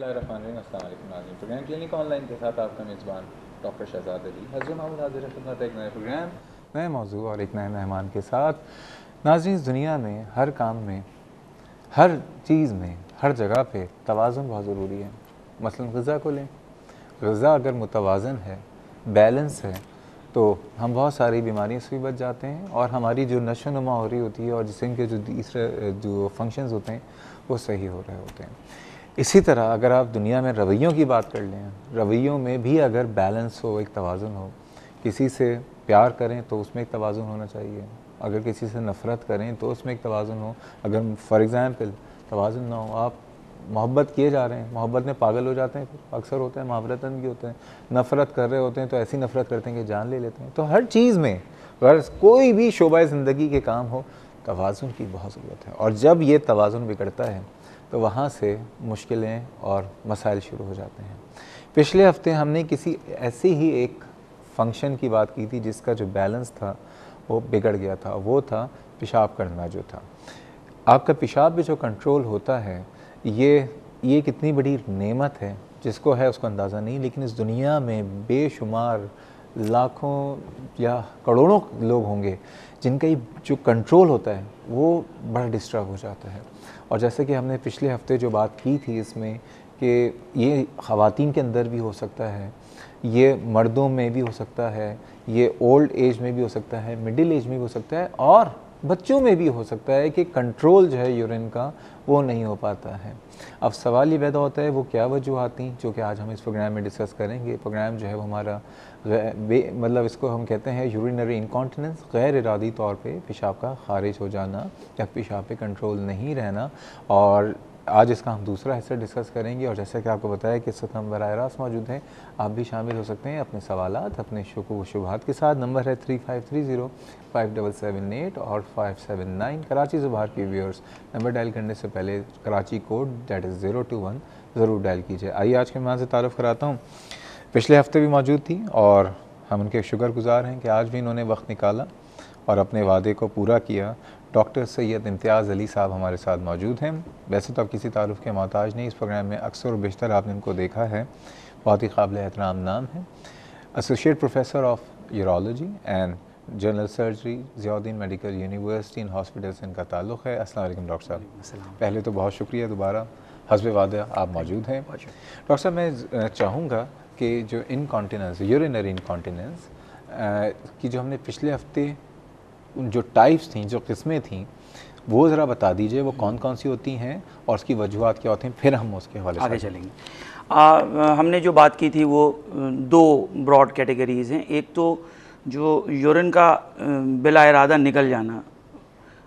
नाज़रीन, programme clinic online के साथ आपका मेज़बान डॉक्टर शहजाद अली हज़रत मोहम्मद हाजिर खिदमत एक नए प्रोग्राम, नए मौजू और एक नए मेहमान के साथ। नाज़रीन, दुनिया में हर काम में, हर चीज़ में, हर जगह पे तवाज़ुन बहुत ज़रूरी है। मसलन ग़िज़ा को लें, ग़िज़ा अगर मुतवाज़न है, बैलेंस है, तो हम बहुत सारी बीमारियों से भी बच जाते हैं और हमारी जो नशो नुमा हो रही होती है और जिसम के जो तीसरे जो फंक्शंस होते हैं वो सही हो रहे होते हैं। इसी तरह अगर आप दुनिया में रवैयों की बात कर लें, रवैयों में भी अगर बैलेंस हो, एक तवाज़ुन हो, किसी से प्यार करें तो उसमें एक तवाज़ुन होना चाहिए, अगर किसी से नफ़रत करें तो उसमें एक तवाज़ुन हो। अगर फॉर एग्ज़ाम्पल तवाज़ुन ना हो, आप मोहब्बत किए जा रहे हैं, मोहब्बत में पागल हो जाते हैं, अक्सर होता है, महावरतन भी होते हैं, नफ़रत कर रहे होते हैं तो ऐसी नफ़रत करते हैं कि जान ले लेते हैं। तो हर चीज़ में अगर कोई भी शोबा ज़िंदगी के काम हो, तवाज़ुन की बहुत ज़रूरत है। और जब ये तवाज़ुन बिगड़ता है तो वहाँ से मुश्किलें और मसाइल शुरू हो जाते हैं। पिछले हफ्ते हमने किसी ऐसी ही एक फंक्शन की बात की थी जिसका जो बैलेंस था वो बिगड़ गया था, वो था पेशाब करना। जो था आपका पेशाब में जो कंट्रोल होता है, ये कितनी बड़ी नेमत है, जिसको है उसको अंदाज़ा नहीं। लेकिन इस दुनिया में बेशुमार लाखों या करोड़ों लोग होंगे जिनका जो कंट्रोल होता है वो बड़ा डिस्टर्ब हो जाता है। और जैसे कि हमने पिछले हफ्ते जो बात की थी इसमें कि ये ख़वातीन के अंदर भी हो सकता है, ये मर्दों में भी हो सकता है, ये ओल्ड एज में भी हो सकता है, मिडिल एज में भी हो सकता है और बच्चों में भी हो सकता है कि कंट्रोल जो है यूरिन का वो नहीं हो पाता है। अब सवाल ये पैदा होता है वो क्या वजूहात थी, जो कि आज हम इस प्रोग्राम में डिस्कस करेंगे। प्रोग्राम जो है वो हमारा मतलब इसको हम कहते हैं यूरिनरी इनकॉन्टिनेंस, गैर इरादी तौर पे पेशाब का खारिज हो जाना या पेशाब पे कंट्रोल नहीं रहना। और आज इसका हम दूसरा हिस्सा डिस्कस करेंगे। और जैसे कि आपको बताया कि इस वक्त हम बराह रास्त मौजूद हैं, आप भी शामिल हो सकते हैं अपने सवालात, अपने शुबहात के साथ। नंबर है 3530-5778 और 579। कराची से बाहर के व्यूअर्स नंबर डायल करने से पहले कराची कोड दैट इज़ 021 ज़रूर डायल कीजिए। आइए आज के मेहमान से तारुफ़ कराता हूँ। पिछले हफ्ते भी मौजूद थी और हम उनके शुक्रगुज़ार हैं कि आज भी इन्होंने वक्त निकाला और अपने वादे को पूरा किया। डॉक्टर सैयद इम्तियाज़ अली साहब हमारे साथ मौजूद हैं। वैसे तो आप किसी तारुफ़ के मोहताज नहीं, इस प्रोग्राम में अक्सर और बेशतर आपने इनको देखा है, बहुत ही काबिल एहतराम नाम है। Associate professor of urology and general surgery, Ziauddin medical university and hospital से इनका ताल्लुक़ है। अस्सलाम वालेकुम डॉक्टर साहब। पहले तो बहुत शुक्रिया, दोबारा हस्बे वादा आप मौजूद हैं। डॉक्टर साहब, मैं चाहूँगा कि जो इनकॉन्टिनेंस, यूरिनरी इनकॉन्टिनेंस की जो हमने पिछले हफ्ते जो टाइप्स थी, जो किस्में थी, वो ज़रा बता दीजिए वो कौन कौन सी होती हैं और उसकी वजूहात क्या होती हैं, फिर हम उसके हवाले आगे चलेंगे। हमने जो बात की थी वो दो ब्रॉड कैटेगरीज़ हैं। एक तो जो यूरिन का बिला इरादा निकल जाना,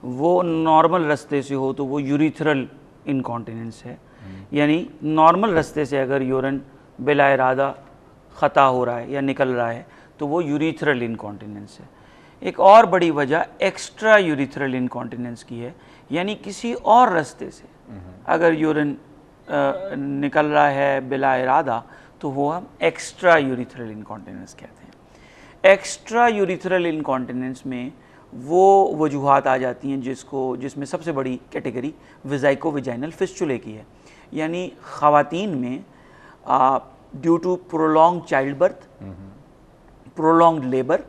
वो नॉर्मल रास्ते से हो तो वो यूरिथ्रल इनकॉन्टिनेंस है। यानी नॉर्मल रास्ते से अगर यूरिन बिला इरादा ख़ता हो रहा है या निकल रहा है तो वो यूरिथ्रल इनकॉन्टिनेंस है। एक और बड़ी वजह एक्स्ट्रा यूरिथ्रल इनकॉन्टिनेंस की है, यानी किसी और रास्ते से अगर यूरिन निकल रहा है बिला इरादा तो वो हम एक्स्ट्रा यूरिथ्रल इनकॉन्टिनेंस कहते हैं। एक्स्ट्रा यूरिथ्रल इनकॉन्टिनेंस में वो वजूहात आ जाती हैं जिसमें सबसे बड़ी कैटेगरी विजाइको विजाइनल फिस्चुले की है। यानी ख़वातीन में due to prolong child birth, prolong labour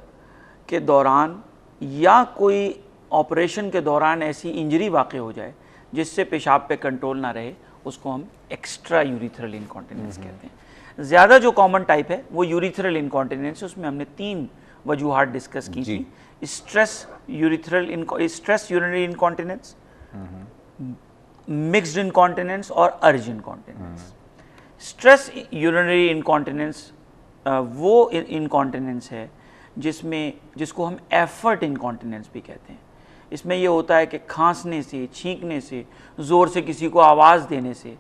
के दौरान या कोई ऑपरेशन के दौरान ऐसी इंजरी वाक़ई हो जाए जिससे पेशाब पे कंट्रोल ना रहे, उसको हम एक्स्ट्रा यूरिथ्रल इनकॉन्टिनेंस कहते हैं। ज़्यादा जो कॉमन टाइप है वो यूरिथ्रल इनकॉन्टिनेंस है। उसमें हमने 3 वजूहात डिस्कस की थी। Stress urinary incontinence, mixed incontinence और अर्ज इनकॉन्टिनेंस। स्ट्रेस यूरिनरी इनकॉन्टिनेंस वो इनकॉन्टिनेंस है जिसको हम एफर्ट इनकॉन्टिनेंस भी कहते हैं। इसमें यह होता है कि खांसने से, छींकने से, ज़ोर से किसी को आवाज़ देने से,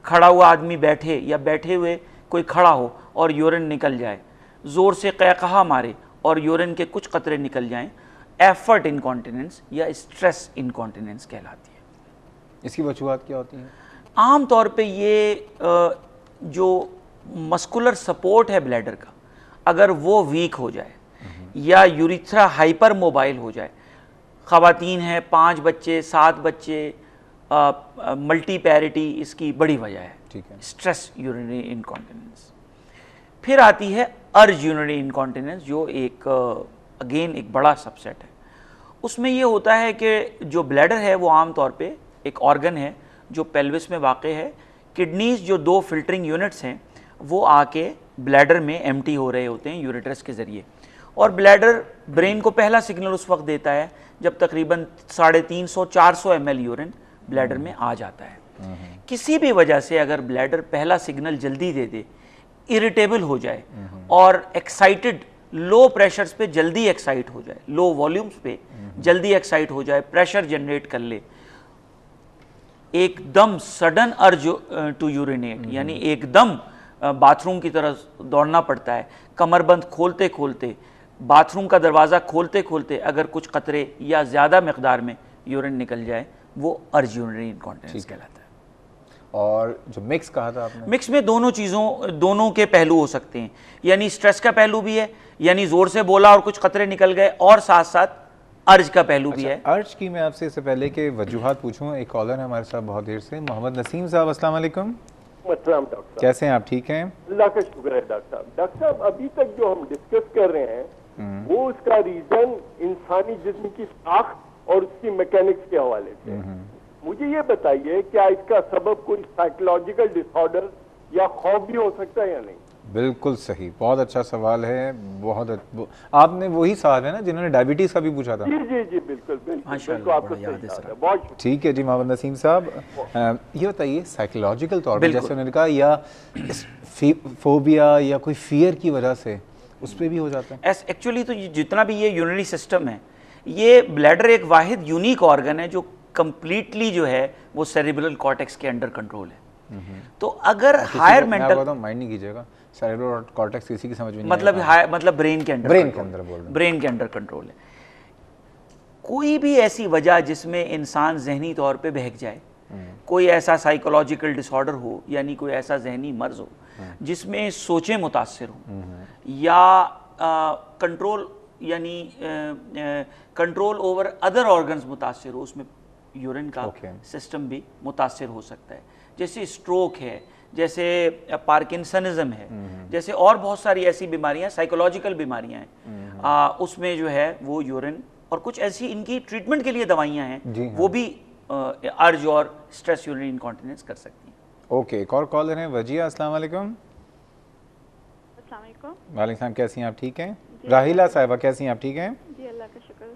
खड़ा हुआ आदमी बैठे या बैठे हुए कोई खड़ा हो और यूरिन निकल जाए, ज़ोर से क़हक़हा मारे और यूरिन के कुछ कतरे निकल जाएं, एफर्ट इनकॉन्टिनेंस या स्ट्रेस इनकॉन्टिनेंस कहलाती है। इसकी वजूहात क्या होती हैं? आम तौर पे ये जो मस्कुलर सपोर्ट है ब्लैडर का, अगर वो वीक हो जाए या यूरिथ्रा हाइपर मोबाइल हो जाए, ख़वातीन हैं 5 बच्चे 7 बच्चे, मल्टी पैरिटी इसकी बड़ी वजह है। ठीक है। Stress urinary incontinence. फिर आती है अर्ज यूरिनरी इनकॉन्टिनेंस, जो एक अगेन एक बड़ा सबसेट है। उसमें ये होता है कि जो ब्लैडर है वो आमतौर पे एक ऑर्गन है जो पेल्विस में वाक़ है। किडनीज जो 2 फिल्टरिंग यूनिट्स हैं वो आके ब्लैडर में एम्प्टी हो रहे होते हैं यूरेटरस के ज़रिए, और ब्लैडर ब्रेन को पहला सिग्नल उस वक्त देता है जब तकरीबन 350-400 ml यूरिन ब्लैडर में आ जाता है। किसी भी वजह से अगर ब्लैडर पहला सिग्नल जल्दी दे दे, इरिटेबल हो जाए और एक्साइटेड, लो प्रेशर्स पे जल्दी एक्साइट हो जाए, लो वॉल्यूम्स पे जल्दी एक्साइट हो जाए, प्रेशर जनरेट कर ले, एकदम सडन अर्ज टू यूरिनेट, यानी एकदम बाथरूम की तरफ दौड़ना पड़ता है, कमरबंद खोलते खोलते, बाथरूम का दरवाज़ा खोलते खोलते अगर कुछ कतरे या ज़्यादा मकदार में यूरिन निकल जाए, वो अर्ज यूरिनरी इनकॉन्टिनेंस कहलाता है। और जो मिक्स कहा था आपने, मिक्स में दोनों के पहलू हो सकते हैं, यानी स्ट्रेस का पहलू भी है, यानी जोर से बोला और कुछ कतरे निकल गए, और साथ साथ अर्ज का पहलू भी है। अर्ज की मैं आपसे इससे पहले कि वजूहात पूछूं, एक कॉलर है हमारे साथ बहुत देर से, मोहम्मद नसीम साहब, अस्सलाम वालेकुम। डॉक्टर साहब कैसे हैं आप? ठीक हैं? अल्लाह का शुक्र है डॉक्टर साहब। डॉक्टर साहब, अभी तक जो हम डिस्कस कर रहे हैं वो उसका रीजन इंसानी जिस्म की साख्त और उसकी मैकेनिक्स के हवाले से। मुझे ये बताइए, क्या इसका सबब कोई साइकोलॉजिकल डिसऑर्डर या खौफ भी हो सकता है या नहीं? बिल्कुल सही, बहुत अच्छा सवाल है। आपने वही सवाल है ना जिन्होंने डायबिटीज का भी पूछा था? जी जी जी, बिल्कुल बिल्कुल, आपको सही कहा है। बहुत ठीक है जी मोहम्मद नसीम साहब, ये बताइए साइकोलॉजिकल तौर पर, जैसे उन्होंने कहा, या फोबिया या कोई फियर की वजह से उस पर भी हो जाता है? एक्चुअली तो जितना भी ये यूरिनरी सिस्टम है, ये ब्लैडर एक वाहिद यूनिक ऑर्गन है जो कंप्लीटली जो है वो सेरिब्रल कॉर्टेक्स के अंडर कंट्रोल है। तो अगर हायर मेंटल, माइंड नहीं कीजिएगा, सेरिब्रल कॉर्टेक्स किसी की समझ में नहीं मतलब ब्रेन के अंडर, ब्रेन के अंडर कंट्रोल है। कोई भी ऐसी वजह जिसमें इंसान जहनी तौर पे बहक जाए, कोई ऐसा साइकोलॉजिकल डिसऑर्डर हो, यानी कोई ऐसा जहनी मर्ज हो जिसमें सोचें मुतासिर हो, या कंट्रोल यानी कंट्रोल ओवर अदर ऑर्गन्स मुतासिर हो, उसमें यूरिन का सिस्टम भी मुतासिर हो सकता है। जैसे स्ट्रोक है, जैसे पार्किंसनिज्म है, जैसे और बहुत सारी ऐसी बीमारियां, साइकोलॉजिकल बीमारियां हैं, उसमें जो है वो यूरिन, और कुछ ऐसी इनकी ट्रीटमेंट के लिए दवाइयां हैं, वो भी अर्ज और स्ट्रेस यूरिनरी इनकॉन्टिनेंस कर सकती हैं। ओके, एक और कॉलर हैं, वजिया, अस्सलाम वालेकुम। अस्सलाम वालेकुम। वालेकुम सलाम, कैसी हैं आप? ठीक हैं? राहिला साहिबा, कैसी हैं आप? ठीक हैं जी, अल्लाह का शुक्र है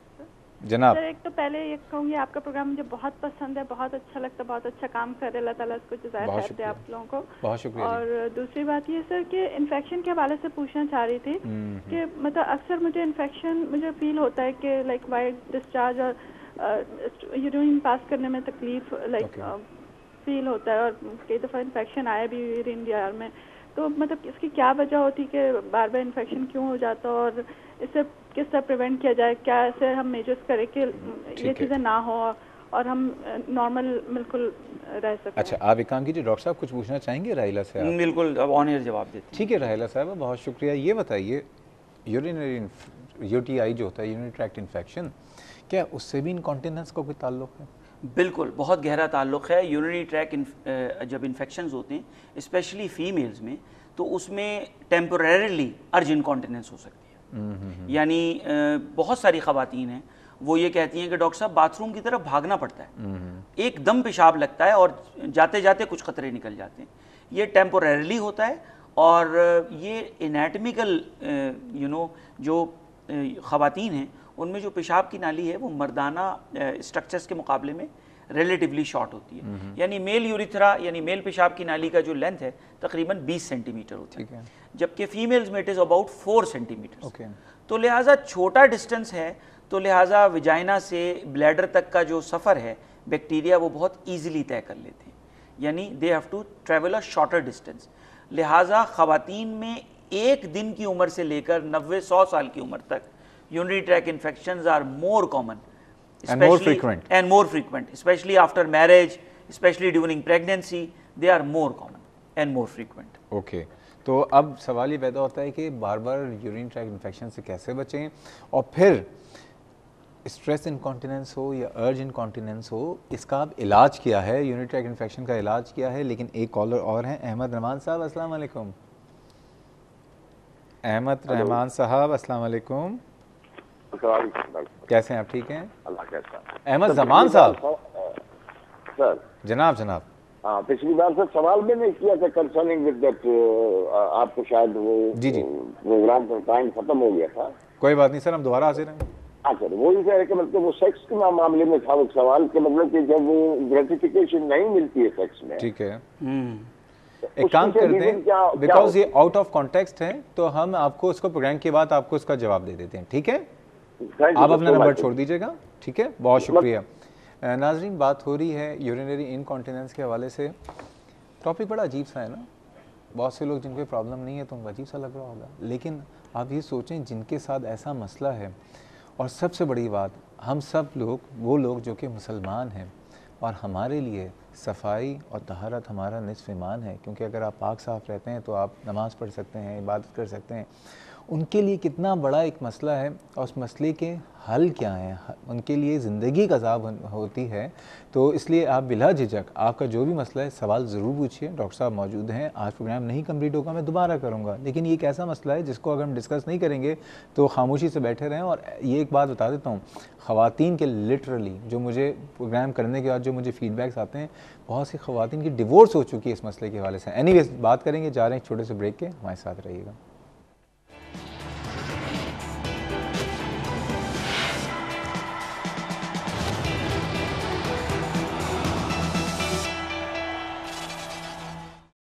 जनाब। सर, एक तो पहले ये कहूँगी, आपका प्रोग्राम मुझे बहुत पसंद है, बहुत अच्छा लगता है, बहुत अच्छा काम कर रहे हैं, अल्लाह ताला इसको जज़ाय खैर दे आप लोगों को। बहुत शुक्रिया। और दूसरी बात ये सर कि इन्फेक्शन के हवाले से पूछना चाह रही थी कि मतलब अक्सर मुझे इन्फेक्शन मुझे फील होता है कि लाइक वाइट डिस्चार्ज और यूरिन पास करने में तकलीफ लाइक फील होता है, और कई दफ़ा इन्फेक्शन आया भी यूरिन जार में। तो मतलब इसकी क्या वजह होती कि बार बार इन्फेक्शन क्यों हो जाता, और इससे किस तरह प्रिवेंट किया जाए, क्या ऐसे हम मेजर्स करें कि ये चीज़ें ना हो और हम नॉर्मल बिल्कुल रह सकें? अच्छा, आप एक काम कीजिए, डॉक्टर साहब कुछ पूछना चाहेंगे राहिला से? आप बिल्कुल, अब ऑन एयर जवाब देते हैं। ठीक है राहिला साहब, बहुत शुक्रिया। ये बताइए, यूरिनरी यूटीआई जो होता है, यूरिनरी ट्रैक्ट इन्फेक्शन, क्या उससे भी इनकॉन्टिनेंस का कोई ताल्लुक है? बिल्कुल, बहुत गहरा ताल्लुक़ है। यूरिनरी ट्रैक जब इन्फेक्शंस होते हैं स्पेशली फीमेल्स में, तो उसमें टेम्परेरीली अर्ज इनकॉन्टिनेंस हो सकती है। यानी बहुत सारी ख़वातीन हैं, वो ये कहती हैं कि डॉक्टर साहब बाथरूम की तरफ भागना पड़ता है, एकदम पेशाब लगता है और जाते जाते कुछ कतरे निकल जाते हैं। ये टेम्परेरीली होता है, और ये एनाटमिकल जो ख़वातीन हैं उनमें जो पेशाब की नाली है वो मर्दाना स्ट्रक्चर्स के मुकाबले में रिलेटिवली शॉर्ट होती है। यानी मेल यूरिथ्रा यानी मेल पेशाब की नाली का जो लेंथ है तकरीबन 20 सेंटीमीटर होती है, जबकि फीमेल्स में इट इज़ अबाउट 4 सेंटीमीटर। तो लिहाजा छोटा डिस्टेंस है, तो लिहाजा विजाइना से ब्लैडर तक का जो सफ़र है बैक्टीरिया वो बहुत ईजिली तय कर लेते हैं, यानी they have to travel a shorter distance. लिहाजा ख़वातीन में एक दिन की उम्र से लेकर 90-100 साल की उम्र तक urinary tract infections are more common and more frequent, especially after marriage, especially during pregnancy, they are more common and more frequent. Okay, तो अब सवाल ये पैदा होता है कि बार बार यूरिन ट्रैक्ट इन्फेक्शन से कैसे बचें, और फिर स्ट्रेस इंकॉन्टिनेंस हो या अर्ज इंकॉन्टिनेंस हो, इसका अब इलाज किया है, यूरिनरी ट्रैक्ट इन्फेक्शन का इलाज किया है। लेकिन एक कॉलर और हैं, अहमद रहमान साहब, अस्सलाम वालेकुम। अहमद रहमान साहब, अस्सलाम वालेकुम। कैसे हैं आप? ठीक हैं? अल्लाह कैसा। अहमद जमान साहब। सर जनाब जनाब। हाँ, पिछली बार सर सवाल मैंने किया था कंसर्निंग विद दैट, आपको शायद वो जी जी प्रोग्राम का टाइम खत्म हो गया था। कोई बात नहीं सर, हम दोबारा हाजिर हैं। हाँ सर, वो ही है कि मतलब वो सेक्स के मामले में था वो सवाल के, मतलब कि जब वो ग्रेटिफिकेशन नहीं मिलती है सेक्स में, ठीक है, तो एक काम उसके करते reason क्या- हैं, क्या बिकॉज ये आउट ऑफ कॉन्टेक्स्ट है, तो हम आपको उसको प्रोग्राम के बाद आपको उसका जवाब दे देते हैं, ठीक है? Thank you आप so अपना नंबर much. छोड़ दीजिएगा, ठीक है? बहुत शुक्रिया। नाजरीन, बात हो रही है यूरिनरी इनकॉन्टिनेंस के हवाले से। टॉपिक बड़ा अजीब सा है ना, बहुत से लोग जिनके प्रॉब्लम नहीं है तो उनको अजीब सा लग रहा होगा, लेकिन आप ये सोचें जिनके साथ ऐसा मसला है, और सबसे बड़ी बात, हम सब लोग वो लोग जो कि मुसलमान हैं, और हमारे लिए सफाई और तहारत हमारा निस्फ़ ईमान है, क्योंकि अगर आप पाक साफ़ रहते हैं तो आप नमाज़ पढ़ सकते हैं, इबादत कर सकते हैं। उनके लिए कितना बड़ा एक मसला है, और उस मसले के हल क्या हैं, उनके लिए ज़िंदगी का अज़ाब होती है। तो इसलिए आप बिला झिझक आपका जो भी मसला है सवाल ज़रूर पूछिए, डॉक्टर साहब मौजूद हैं। आज प्रोग्राम नहीं कंप्लीट होगा, मैं दोबारा करूँगा, लेकिन ये एक ऐसा मसला है जिसको अगर हम डिस्कस नहीं करेंगे तो खामोशी से बैठे रहें। और ये एक बात बता देता हूँ, ख़वातीन के लिटरली जो मुझे प्रोग्राम करने के बाद जो मुझे फ़ीडबैक्स आते हैं, बहुत सी ख़वातीन की डिवोर्स हो चुकी है इस मसले के हवाले से। एनीवेज़ बात करेंगे, जा रहे हैं छोटे से ब्रेक के, हमारे साथ रहिएगा।